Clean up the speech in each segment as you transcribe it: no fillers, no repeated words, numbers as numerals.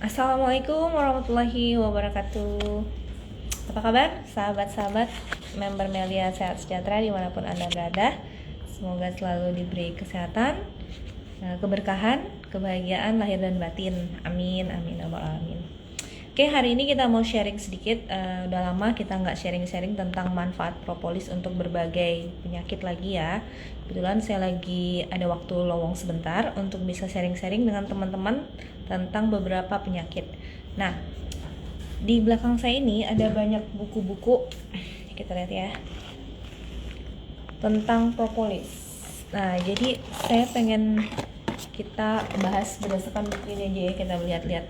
Assalamualaikum warahmatullahi wabarakatuh. Apa kabar sahabat-sahabat member Melia Sehat Sejahtera dimanapun Anda berada? Semoga selalu diberi kesehatan, keberkahan, kebahagiaan lahir dan batin. Amin, amin, ya rabbal alamin. Oke, hari ini kita mau sharing sedikit. Udah lama kita nggak sharing-sharing tentang manfaat propolis untuk berbagai penyakit lagi ya. Kebetulan saya lagi ada waktu lowong sebentar untuk bisa sharing-sharing dengan teman-teman tentang beberapa penyakit. Nah, di belakang saya ini ada banyak buku-buku. Kita lihat ya. Tentang propolis. Nah, jadi saya pengen kita bahas berdasarkan buku ini aja ya, kita lihat-lihat.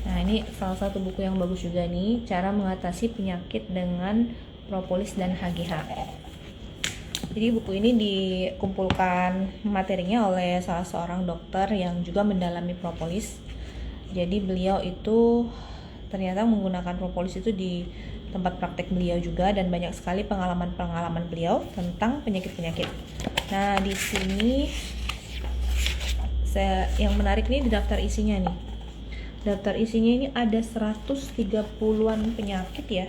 Nah, ini salah satu buku yang bagus juga nih, cara mengatasi penyakit dengan propolis dan HGH. Jadi buku ini dikumpulkan materinya oleh salah seorang dokter yang juga mendalami propolis. Jadi beliau itu ternyata menggunakan propolis itu di tempat praktek beliau juga, dan banyak sekali pengalaman-pengalaman beliau tentang penyakit-penyakit. Nah, di sini yang menarik nih di daftar isinya nih. Daftar isinya ini ada 130-an penyakit ya,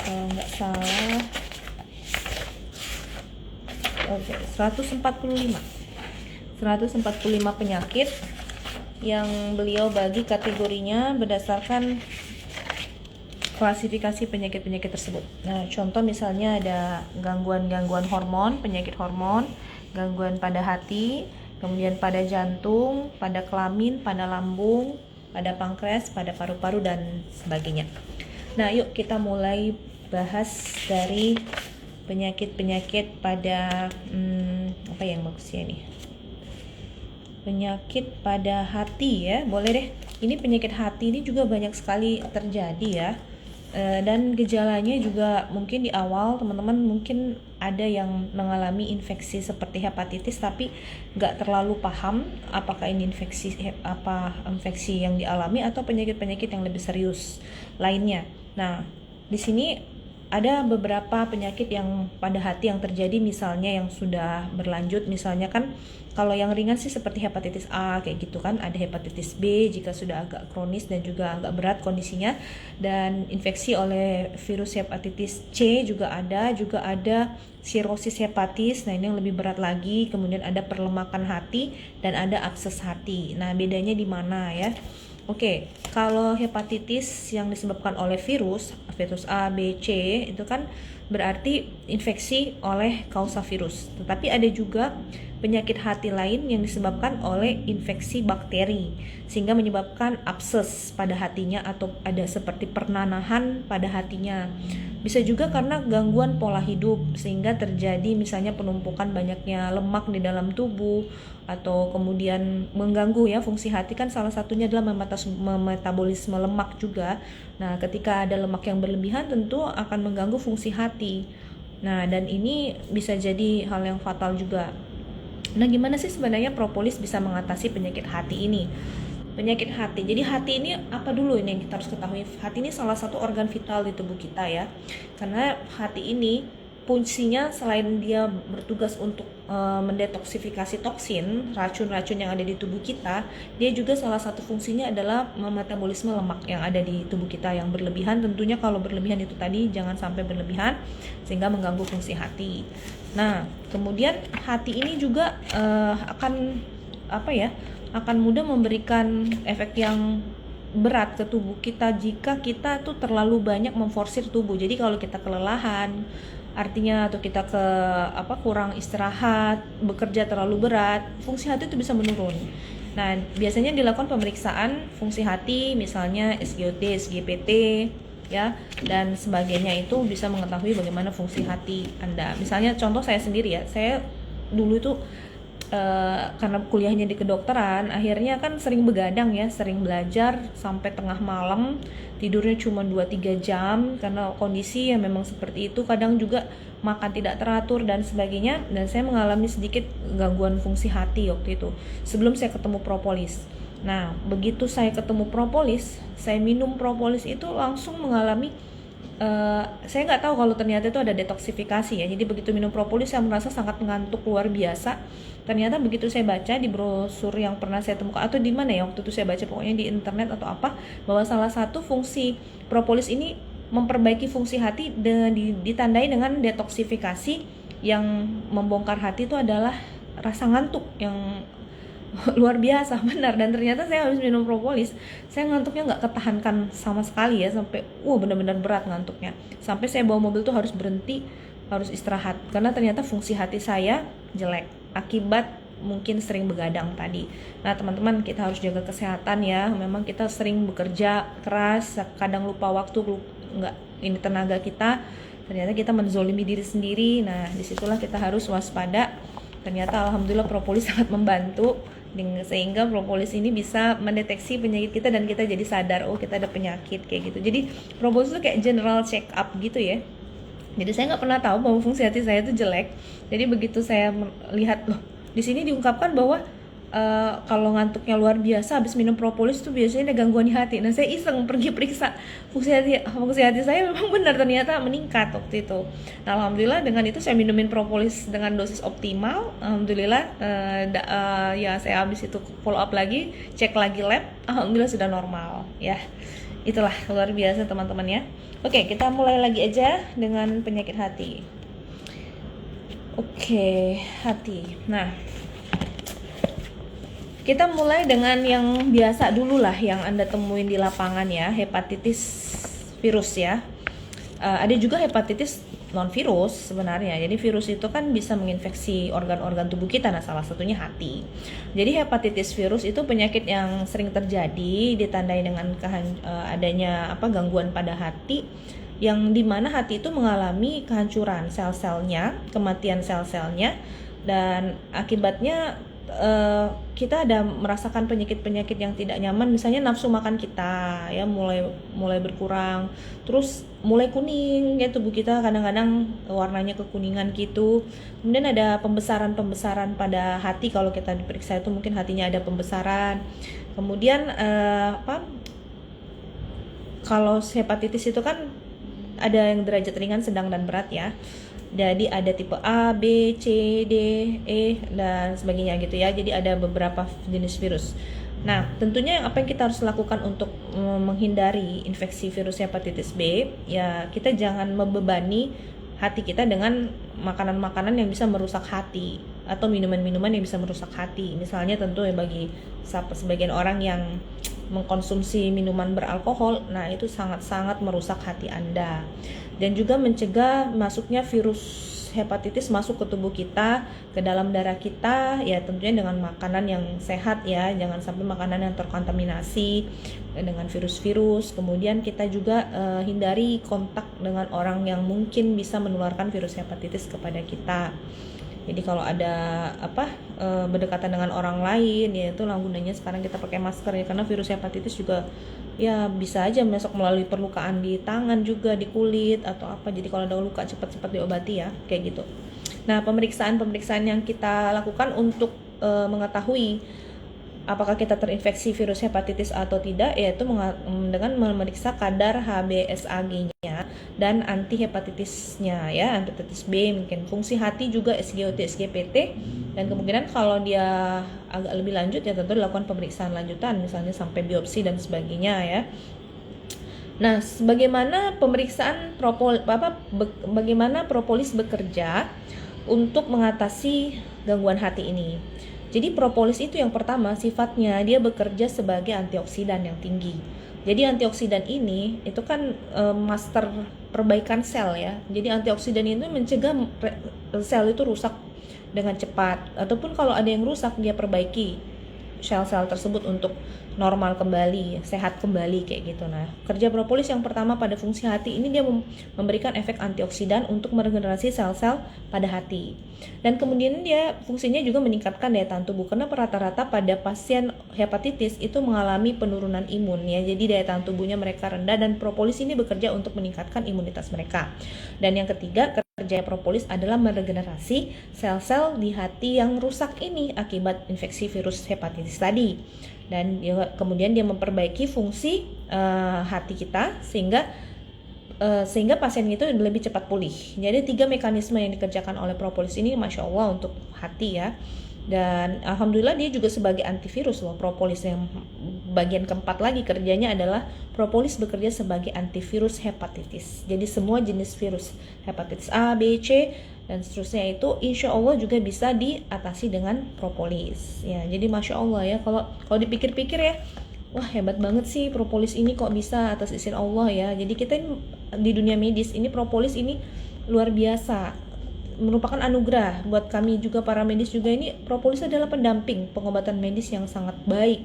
kalau nggak salah. Oke, 145 penyakit yang beliau bagi kategorinya berdasarkan klasifikasi penyakit-penyakit tersebut. Nah, contoh misalnya ada gangguan-gangguan hormon, penyakit hormon, gangguan pada hati, kemudian pada jantung, pada kelamin, pada lambung, pada pankreas, pada paru-paru, dan sebagainya. Nah, yuk kita mulai bahas dari penyakit-penyakit pada apa yang bagusnya nih? Penyakit pada hati ya, boleh deh. Ini penyakit hati ini juga banyak sekali terjadi ya. Dan gejalanya juga mungkin di awal teman-teman mungkin ada yang mengalami infeksi seperti hepatitis tapi nggak terlalu paham apakah ini infeksi yang dialami atau penyakit-penyakit yang lebih serius lainnya. Nah, di sini ada beberapa penyakit yang pada hati yang terjadi, misalnya yang sudah berlanjut, misalnya kan kalau yang ringan sih seperti hepatitis A kayak gitu kan, ada hepatitis B jika sudah agak kronis dan juga agak berat kondisinya, dan infeksi oleh virus hepatitis C juga ada sirosis hepatis. Nah, ini yang lebih berat lagi. Kemudian ada perlemakan hati dan ada abses hati. Nah, bedanya di mana ya? Oke, kalau hepatitis yang disebabkan oleh virus A, B, C itu kan berarti infeksi oleh kausa virus. Tetapi ada juga penyakit hati lain yang disebabkan oleh infeksi bakteri sehingga menyebabkan abses pada hatinya atau ada seperti pernanahan pada hatinya. Bisa juga karena gangguan pola hidup sehingga terjadi misalnya penumpukan banyaknya lemak di dalam tubuh, atau kemudian mengganggu ya fungsi hati, kan salah satunya adalah metabolisme lemak juga. Nah, ketika ada lemak yang berlebihan tentu akan mengganggu fungsi hati. Nah, dan ini bisa jadi hal yang fatal juga. Nah, gimana sih sebenarnya propolis bisa mengatasi penyakit hati ini? Penyakit hati. Jadi hati ini apa dulu ini yang kita harus ketahui? Hati ini salah satu organ vital di tubuh kita ya. Karena hati ini fungsinya selain dia bertugas untuk mendetoksifikasi toksin, racun-racun yang ada di tubuh kita, dia juga salah satu fungsinya adalah memetabolisme lemak yang ada di tubuh kita yang berlebihan. Tentunya kalau berlebihan itu tadi jangan sampai berlebihan sehingga mengganggu fungsi hati. Nah, kemudian hati ini juga akan mudah memberikan efek yang berat ke tubuh kita jika kita tuh terlalu banyak memforsir tubuh. Jadi kalau kita kelelahan, artinya atau kita kurang istirahat, bekerja terlalu berat, fungsi hati itu bisa menurun. Nah, biasanya dilakukan pemeriksaan fungsi hati, misalnya SGOT, SGPT ya, dan sebagainya, itu bisa mengetahui bagaimana fungsi hati Anda. Misalnya contoh saya sendiri ya, saya dulu itu karena kuliahnya di kedokteran, akhirnya kan sering begadang ya, sering belajar sampai tengah malam, tidurnya cuma 2-3 jam karena kondisi yang memang seperti itu. Kadang juga makan tidak teratur dan sebagainya, dan saya mengalami sedikit gangguan fungsi hati waktu itu sebelum saya ketemu propolis. Nah, begitu saya ketemu propolis, saya minum propolis itu langsung mengalami saya nggak tahu kalau ternyata itu ada detoksifikasi ya. Jadi begitu minum propolis saya merasa sangat ngantuk luar biasa. Ternyata begitu saya baca di brosur yang pernah saya temukan, atau di mana ya waktu itu saya baca, pokoknya di internet atau apa, bahwa salah satu fungsi propolis ini memperbaiki fungsi hati dan ditandai dengan detoksifikasi. Yang membongkar hati itu adalah rasa ngantuk yang luar biasa, benar. Dan ternyata saya habis minum propolis, saya ngantuknya nggak ketahankan sama sekali ya, sampai benar-benar berat ngantuknya, sampai saya bawa mobil tuh harus berhenti, harus istirahat, karena ternyata fungsi hati saya jelek akibat mungkin sering begadang tadi. Nah teman-teman, kita harus jaga kesehatan ya. Memang kita sering bekerja keras, kadang lupa waktu, nggak ini tenaga kita, ternyata kita menzolimi diri sendiri. Nah disitulah kita harus waspada. Ternyata alhamdulillah propolis sangat membantu, sehingga propolis ini bisa mendeteksi penyakit kita dan kita jadi sadar, oh kita ada penyakit kayak gitu. Jadi propolis itu kayak general check up gitu ya. Jadi saya nggak pernah tahu bahwa fungsi hati saya itu jelek. Jadi begitu saya lihat, loh di sini diungkapkan bahwa kalau ngantuknya luar biasa habis minum propolis tuh biasanya ada gangguan di hati. Nah saya iseng pergi periksa fungsi hati saya, memang benar ternyata meningkat waktu itu. Nah alhamdulillah dengan itu saya minumin propolis dengan dosis optimal. Alhamdulillah ya saya habis itu follow up lagi, cek lagi lab, alhamdulillah sudah normal ya. Itulah luar biasa teman-teman ya. Oke, kita mulai lagi aja dengan penyakit hati. Oke, hati. Nah, kita mulai dengan yang biasa dulu lah, yang Anda temuin di lapangan ya, hepatitis virus ya. Ada juga hepatitis non virus sebenarnya. Jadi virus itu kan bisa menginfeksi organ-organ tubuh kita, nah salah satunya hati. Jadi hepatitis virus itu penyakit yang sering terjadi, ditandai dengan adanya gangguan pada hati, yang dimana hati itu mengalami kehancuran sel-selnya, kematian sel-selnya, dan akibatnya kita ada merasakan penyakit-penyakit yang tidak nyaman. Misalnya nafsu makan kita ya mulai berkurang, terus mulai kuning ya tubuh kita, kadang-kadang warnanya kekuningan gitu. Kemudian ada pembesaran pada hati, kalau kita diperiksa itu mungkin hatinya ada pembesaran. Kemudian kalau hepatitis itu kan ada yang derajat ringan, sedang, dan berat ya. Jadi ada tipe A, B, C, D, E, dan sebagainya gitu ya. Jadi ada beberapa jenis virus. Nah tentunya apa yang kita harus lakukan untuk menghindari infeksi virus hepatitis B, ya kita jangan membebani hati kita dengan makanan-makanan yang bisa merusak hati, atau minuman-minuman yang bisa merusak hati. Misalnya tentu ya bagi sebagian orang yang mengkonsumsi minuman beralkohol, nah itu sangat-sangat merusak hati Anda. Dan juga mencegah masuknya virus hepatitis masuk ke tubuh kita, ke dalam darah kita, ya tentunya dengan makanan yang sehat ya, jangan sampai makanan yang terkontaminasi dengan virus-virus. Kemudian kita juga hindari kontak dengan orang yang mungkin bisa menularkan virus hepatitis kepada kita. Jadi kalau ada berdekatan dengan orang lain, ya itulah gunanya sekarang kita pakai masker ya, karena virus hepatitis juga ya bisa aja masuk melalui perlukaan di tangan juga, di kulit atau apa. Jadi kalau ada luka cepat-cepat diobati ya, kayak gitu. Nah, pemeriksaan yang kita lakukan untuk mengetahui apakah kita terinfeksi virus hepatitis atau tidak, yaitu dengan memeriksa kadar HbSAg-nya dan antihepatitisnya ya, hepatitis B, mungkin fungsi hati juga SGOT, SGPT, dan kemungkinan kalau dia agak lebih lanjut ya tentu dilakukan pemeriksaan lanjutan, misalnya sampai biopsi dan sebagainya ya. Nah, bagaimana bagaimana propolis bekerja untuk mengatasi gangguan hati ini? Jadi propolis itu yang pertama sifatnya dia bekerja sebagai antioksidan yang tinggi. Jadi antioksidan ini itu kan master perbaikan sel ya. Jadi antioksidan itu mencegah sel itu rusak dengan cepat, ataupun kalau ada yang rusak dia perbaiki sel-sel tersebut untuk normal kembali, sehat kembali kayak gitu. Nah, kerja propolis yang pertama pada fungsi hati ini dia memberikan efek antioksidan untuk meregenerasi sel-sel pada hati. Dan kemudian dia fungsinya juga meningkatkan daya tahan tubuh, karena rata-rata pada pasien hepatitis itu mengalami penurunan imun ya. Jadi daya tahan tubuhnya mereka rendah, dan propolis ini bekerja untuk meningkatkan imunitas mereka. Dan yang ketiga, kerja propolis adalah meregenerasi sel-sel di hati yang rusak ini akibat infeksi virus hepatitis tadi. Dan kemudian dia memperbaiki fungsi hati kita, sehingga sehingga pasien itu lebih cepat pulih. Jadi 3 mekanisme yang dikerjakan oleh propolis ini Masya Allah untuk hati ya. Dan alhamdulillah dia juga sebagai antivirus loh. Propolis yang bagian keempat lagi kerjanya adalah propolis bekerja sebagai antivirus hepatitis. Jadi semua jenis virus hepatitis A, B, C dan seterusnya itu insya Allah juga bisa diatasi dengan propolis ya. Jadi Masya Allah ya, kalau dipikir-pikir ya, wah hebat banget sih propolis ini kok bisa atas izin Allah ya. Jadi kita di dunia medis ini propolis ini luar biasa, merupakan anugerah buat kami juga para medis juga. Ini propolis adalah pendamping pengobatan medis yang sangat baik.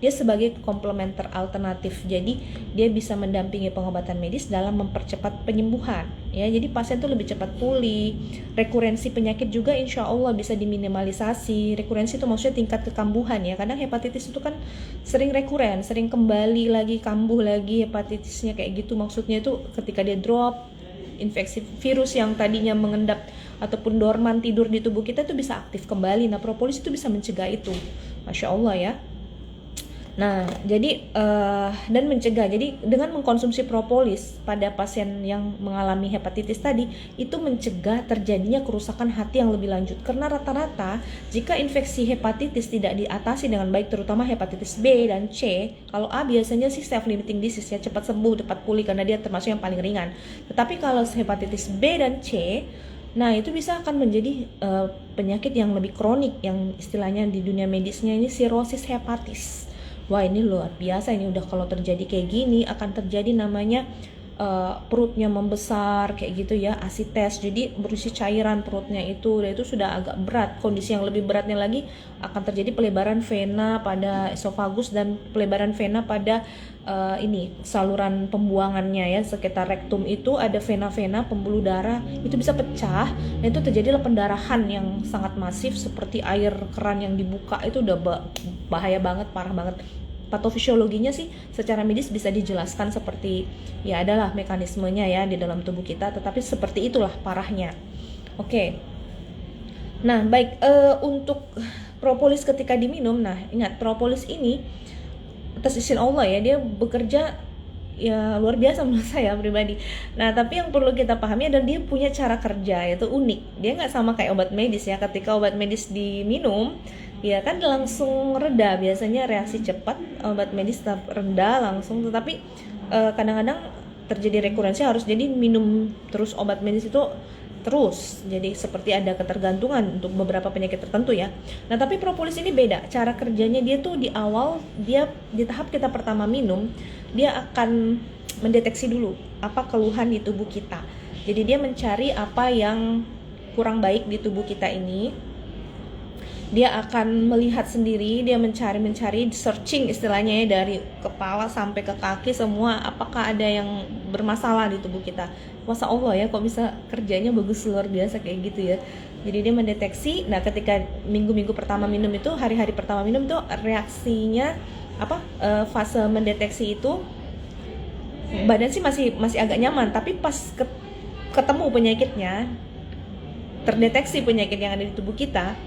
Dia sebagai komplementer alternatif. Jadi dia bisa mendampingi pengobatan medis dalam mempercepat penyembuhan. Ya, jadi pasien tuh lebih cepat pulih. Rekurensi penyakit juga insya Allah bisa diminimalisasi. Rekurensi itu maksudnya tingkat kekambuhan ya. Kadang hepatitis itu kan sering rekuren, sering kembali lagi, kambuh lagi hepatitisnya kayak gitu. Maksudnya itu ketika dia drop, infeksi virus yang tadinya mengendap ataupun dorman tidur di tubuh kita itu bisa aktif kembali. Nah, propolis itu bisa mencegah itu. Masya Allah ya. Nah, jadi dan mencegah. Jadi dengan mengkonsumsi propolis pada pasien yang mengalami hepatitis tadi, itu mencegah terjadinya kerusakan hati yang lebih lanjut. Karena rata-rata jika infeksi hepatitis tidak diatasi dengan baik, terutama hepatitis B dan C, kalau A biasanya sih self-limiting disease ya, cepat sembuh, cepat pulih karena dia termasuk yang paling ringan. Tetapi kalau hepatitis B dan C, nah itu bisa akan menjadi penyakit yang lebih kronik, yang istilahnya di dunia medisnya ini sirosis hepatis. Wah ini luar biasa, ini udah kalau terjadi kayak gini akan terjadi namanya perutnya membesar kayak gitu ya, asites, jadi berisi cairan perutnya itu, dan itu sudah agak berat. Kondisi yang lebih beratnya lagi akan terjadi pelebaran vena pada esofagus dan pelebaran vena pada ini saluran pembuangannya ya, sekitar rektum itu ada vena-vena pembuluh darah, itu bisa pecah dan itu terjadilah pendarahan yang sangat masif seperti air keran yang dibuka. Itu udah bahaya banget, parah banget. Patofisiologinya sih secara medis bisa dijelaskan seperti ya, adalah mekanismenya ya di dalam tubuh kita, tetapi seperti itulah parahnya. Oke. Nah, baik, untuk propolis ketika diminum, nah ingat propolis ini atas izin Allah ya, dia bekerja ya luar biasa menurut saya pribadi. Nah, tapi yang perlu kita pahami adalah dia punya cara kerja yaitu unik. Dia nggak sama kayak obat medis ya. Ketika obat medis diminum ya kan langsung reda, biasanya reaksi cepat, obat medis tetap reda langsung, tetapi kadang-kadang terjadi rekurensi, harus jadi minum terus obat medis itu terus, jadi seperti ada ketergantungan untuk beberapa penyakit tertentu ya. Nah tapi propolis ini beda, cara kerjanya dia tuh di awal, dia di tahap kita pertama minum, dia akan mendeteksi dulu apa keluhan di tubuh kita. Jadi dia mencari apa yang kurang baik di tubuh kita ini. Dia akan melihat sendiri, dia mencari searching istilahnya ya, dari kepala sampai ke kaki semua, apakah ada yang bermasalah di tubuh kita. Masa Allah ya, kok bisa kerjanya bagus luar biasa kayak gitu ya. Jadi dia mendeteksi. Nah ketika minggu-minggu pertama minum itu, hari-hari pertama minum itu reaksinya fase mendeteksi itu badan sih masih agak nyaman, tapi pas ketemu penyakitnya, terdeteksi penyakit yang ada di tubuh kita,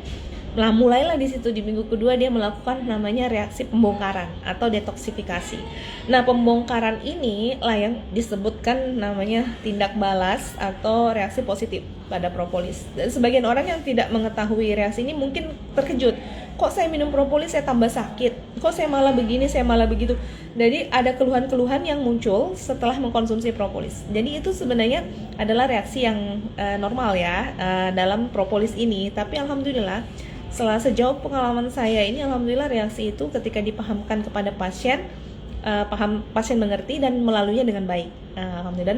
nah mulailah di situ di minggu kedua dia melakukan namanya reaksi pembongkaran atau detoksifikasi. Nah pembongkaran ini lah yang disebutkan namanya tindak balas atau reaksi positif pada propolis. Dan sebagian orang yang tidak mengetahui reaksi ini mungkin terkejut, kok saya minum propolis saya tambah sakit, kok saya malah begini, saya malah begitu. Jadi ada keluhan-keluhan yang muncul setelah mengkonsumsi propolis. Jadi itu sebenarnya adalah reaksi yang normal ya dalam propolis ini. Tapi alhamdulillah setelah sejauh pengalaman saya ini, alhamdulillah reaksi itu ketika dipahamkan kepada pasien, pasien mengerti dan melaluinya dengan baik. Alhamdulillah.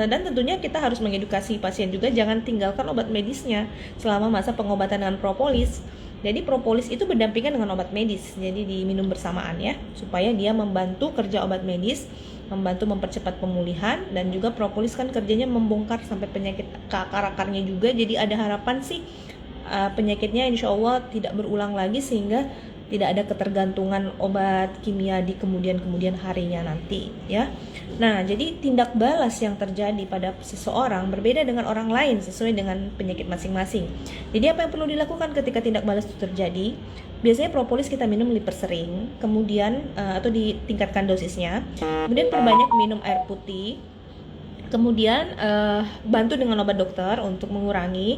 Dan tentunya kita harus mengedukasi pasien juga, jangan tinggalkan obat medisnya selama masa pengobatan dengan propolis. Jadi propolis itu berdampingan dengan obat medis, jadi diminum bersamaan ya, supaya dia membantu kerja obat medis, membantu mempercepat pemulihan. Dan juga propolis kan kerjanya membongkar sampai penyakit ke akar-akarnya juga. Jadi ada harapan sih penyakitnya insya Allah tidak berulang lagi, sehingga tidak ada ketergantungan obat kimia di kemudian harinya nanti ya. Nah jadi tindak balas yang terjadi pada seseorang berbeda dengan orang lain sesuai dengan penyakit masing-masing. Jadi apa yang perlu dilakukan ketika tindak balas itu terjadi? Biasanya propolis kita minum dipersering, kemudian atau ditingkatkan dosisnya, kemudian perbanyak minum air putih. Kemudian bantu dengan obat dokter untuk mengurangi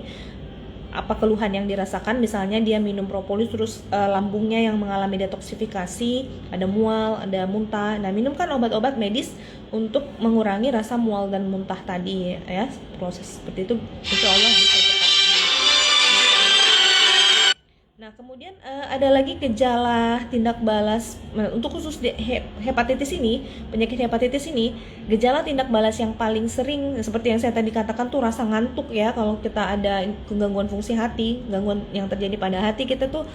apa keluhan yang dirasakan. Misalnya dia minum propolis terus lambungnya yang mengalami detoksifikasi, ada mual, ada muntah. Nah, minumkan obat-obat medis untuk mengurangi rasa mual dan muntah tadi ya. Proses seperti itu insya Allah bisa cepat. Nah, kemudian ada lagi gejala tindak balas untuk khusus hepatitis ini, penyakit hepatitis ini, gejala tindak balas yang paling sering seperti yang saya tadi katakan tuh rasa ngantuk ya. Kalau kita ada gangguan fungsi hati, gangguan yang terjadi pada hati, kita tuh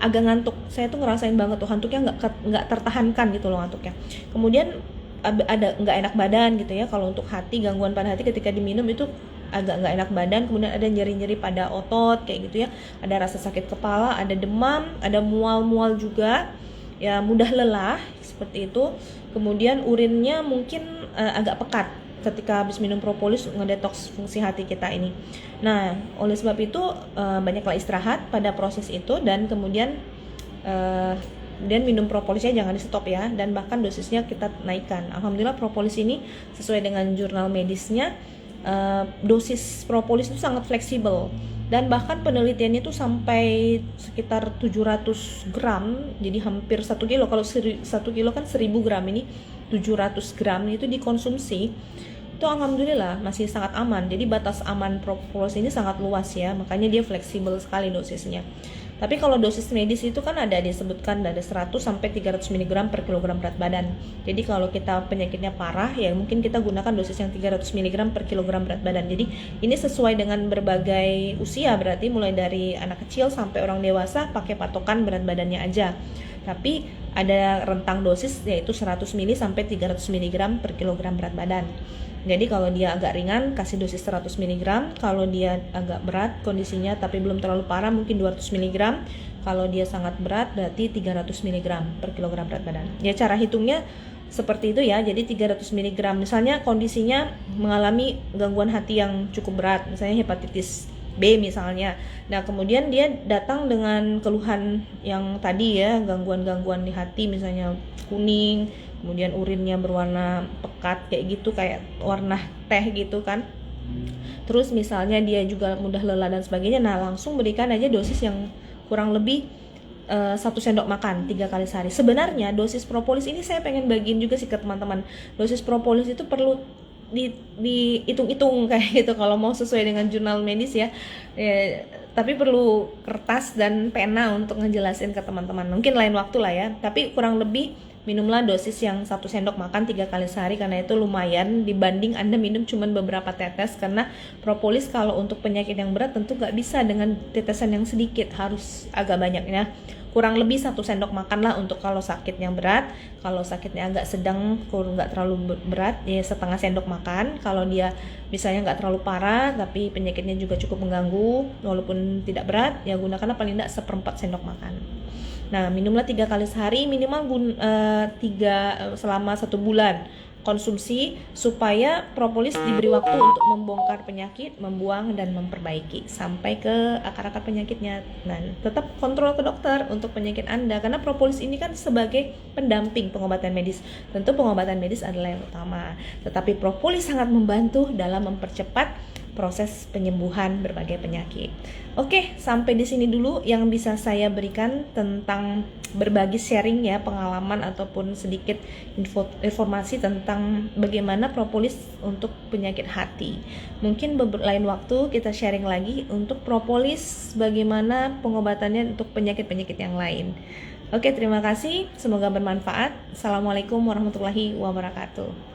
agak ngantuk. Saya tuh ngerasain banget tuh ngantuknya nggak tertahankan gitu loh ngantuknya. Kemudian ada nggak enak badan gitu ya. Kalau untuk hati, gangguan pada hati ketika diminum itu agak nggak enak badan, kemudian ada nyeri-nyeri pada otot kayak gitu ya, ada rasa sakit kepala, ada demam, ada mual-mual juga ya, mudah lelah seperti itu. Kemudian urinnya mungkin agak pekat ketika habis minum propolis ngedetoks fungsi hati kita ini. Nah, oleh sebab itu banyaklah istirahat pada proses itu, dan kemudian minum propolisnya jangan di stop ya, dan bahkan dosisnya kita naikkan. Alhamdulillah propolis ini sesuai dengan jurnal medisnya, dosis propolis itu sangat fleksibel, dan bahkan penelitiannya itu sampai sekitar 700 gram, jadi hampir 1 kilo. Kalau 1 kilo kan 1000 gram, ini 700 gram itu dikonsumsi, itu alhamdulillah masih sangat aman. Jadi batas aman propolis ini sangat luas ya, makanya dia fleksibel sekali dosisnya. Tapi kalau dosis medis itu kan ada disebutkan ada 100 sampai 300 mg per kilogram berat badan. Jadi kalau kita penyakitnya parah ya mungkin kita gunakan dosis yang 300 mg per kilogram berat badan. Jadi ini sesuai dengan berbagai usia, berarti mulai dari anak kecil sampai orang dewasa pakai patokan berat badannya aja. Tapi ada rentang dosis yaitu 100 ml sampai 300 mg per kilogram berat badan. Jadi kalau dia agak ringan kasih dosis 100 mg, kalau dia agak berat kondisinya tapi belum terlalu parah mungkin 200 mg, kalau dia sangat berat berarti 300 mg per kilogram berat badan. Ya cara hitungnya seperti itu ya, jadi 300 mg misalnya kondisinya mengalami gangguan hati yang cukup berat, misalnya hepatitis B misalnya. Nah kemudian dia datang dengan keluhan yang tadi ya, gangguan-gangguan di hati misalnya kuning, kemudian urinnya berwarna pekat kayak gitu, kayak warna teh gitu kan. Terus misalnya dia juga mudah lelah dan sebagainya. Nah langsung berikan aja dosis yang kurang lebih 1 sendok makan 3 kali sehari. Sebenarnya dosis propolis ini saya pengen bagiin juga sih ke teman-teman. Dosis propolis itu perlu dihitung-hitung kayak gitu kalau mau sesuai dengan jurnal medis ya. Tapi perlu kertas dan pena untuk ngejelasin ke teman-teman. Mungkin lain waktu lah ya. Tapi kurang lebih minumlah dosis yang 1 sendok makan 3 kali sehari, karena itu lumayan dibanding Anda minum cuma beberapa tetes. Karena propolis kalau untuk penyakit yang berat tentu gak bisa dengan tetesan yang sedikit, harus agak banyak ya. Kurang lebih 1 sendok makan lah untuk kalau sakitnya berat. Kalau sakitnya agak sedang, kalau gak terlalu berat ya setengah sendok makan. Kalau dia misalnya gak terlalu parah tapi penyakitnya juga cukup mengganggu walaupun tidak berat, ya gunakanlah paling tidak 1/4 sendok makan. Nah, minumlah 3 kali sehari, minimal selama 1 bulan konsumsi, supaya propolis diberi waktu untuk membongkar penyakit, membuang dan memperbaiki sampai ke akar-akar penyakitnya. Nah, tetap kontrol ke dokter untuk penyakit Anda, karena propolis ini kan sebagai pendamping pengobatan medis. Tentu pengobatan medis adalah yang utama, tetapi propolis sangat membantu dalam mempercepat proses penyembuhan berbagai penyakit. Oke, sampai di sini dulu yang bisa saya berikan tentang berbagi sharing ya, pengalaman ataupun sedikit informasi tentang bagaimana propolis untuk penyakit hati. Mungkin lain waktu kita sharing lagi untuk propolis bagaimana pengobatannya untuk penyakit-penyakit yang lain. Oke, terima kasih. Semoga bermanfaat. Assalamualaikum warahmatullahi wabarakatuh.